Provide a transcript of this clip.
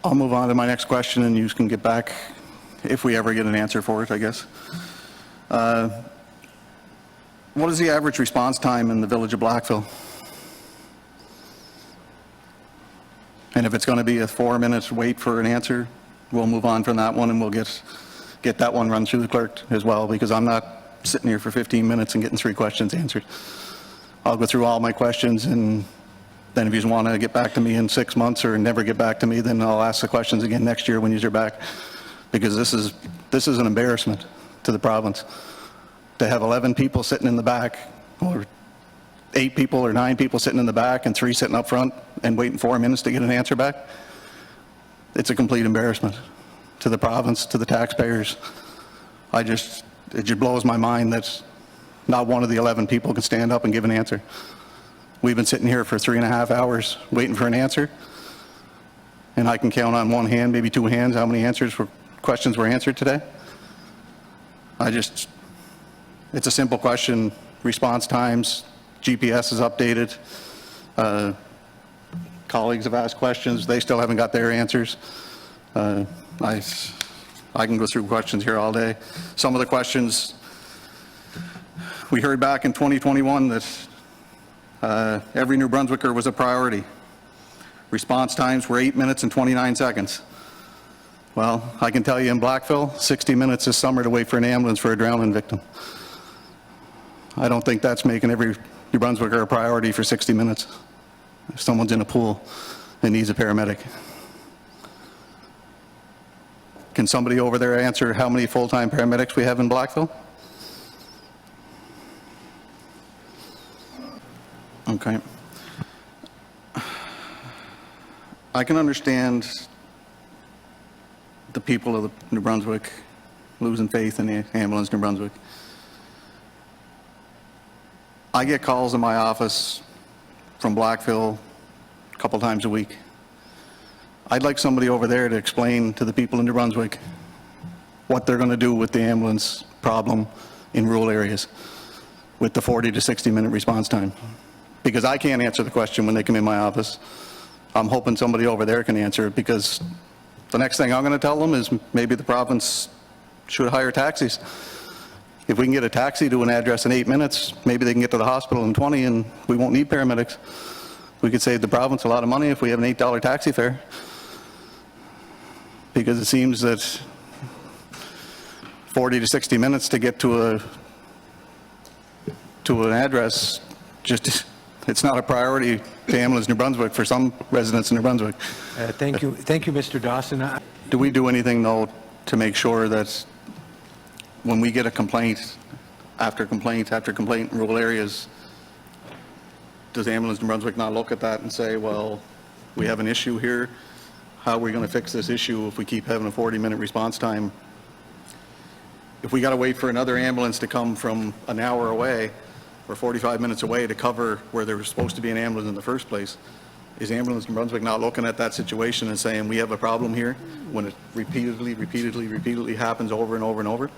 I'll move on to my next question, and you can get back if we ever get an answer for it, I guess. What is the average response time in the village of Blackville? And if it's going to be a 4-minute wait for an answer, we'll move on from that one, and we'll get that one run through the clerk as well, because I'm not sitting here for 15 minutes and getting 3 questions answered. I'll go through all my questions, and then if you want to get back to me in 6 months or never get back to me, then I'll ask the questions again next year when you're back, because this is an embarrassment to the province to have 11 people sitting in the back, or 8 people or 9 people sitting in the back and 3 sitting up front and waiting 4 minutes to get an answer back. It's a complete embarrassment to the province, to the taxpayers. It just blows my mind that not one of the 11 people can stand up and give an answer. We've been sitting here for 3.5 hours waiting for an answer, and I can count on one hand, maybe 2 hands, how many questions were answered today. It's a simple question. Response times, GPS is updated. Colleagues have asked questions. They still haven't got their answers. I can go through questions here all day. Some of the questions, we heard back in 2021 that every New Brunswicker was a priority. Response times were 8 minutes and 29 seconds. Well, I can tell you in Blackville, 60 minutes this summer to wait for an ambulance for a drowning victim. I don't think that's making every New Brunswicker a priority for 60 minutes. If someone's in a pool and needs a paramedic. Can somebody over there answer how many full-time paramedics we have in Blackville? Okay. I can understand the people of New Brunswick losing faith in the ambulance New Brunswick. I get calls in my office from Blackville a couple times a week. I'd like somebody over there to explain to the people in New Brunswick what they're going to do with the ambulance problem in rural areas with the 40 to 60 minute response time. Because I can't answer the question when they come in my office. I'm hoping somebody over there can answer it, because the next thing I'm going to tell them is maybe the province should hire taxis. If we can get a taxi to an address in 8 minutes, maybe they can get to the hospital in 20 and we won't need paramedics. We could save the province a lot of money if we have an $8 taxi fare. Because it seems that 40 to 60 minutes to get to an address, it's not a priority to ambulance New Brunswick for some residents in New Brunswick. Thank you, Mr. Dawson. Do we do anything though to make sure that when we get a complaint after complaint after complaint in rural areas, does ambulance New Brunswick not look at that and say, well, we have an issue here, how are we going to fix this issue if we keep having a 40-minute response time? If we got to wait for another ambulance to come from an hour away or 45 minutes away to cover where there was supposed to be an ambulance in the first place, is ambulance New Brunswick not looking at that situation and saying we have a problem here when it repeatedly happens over and over and over?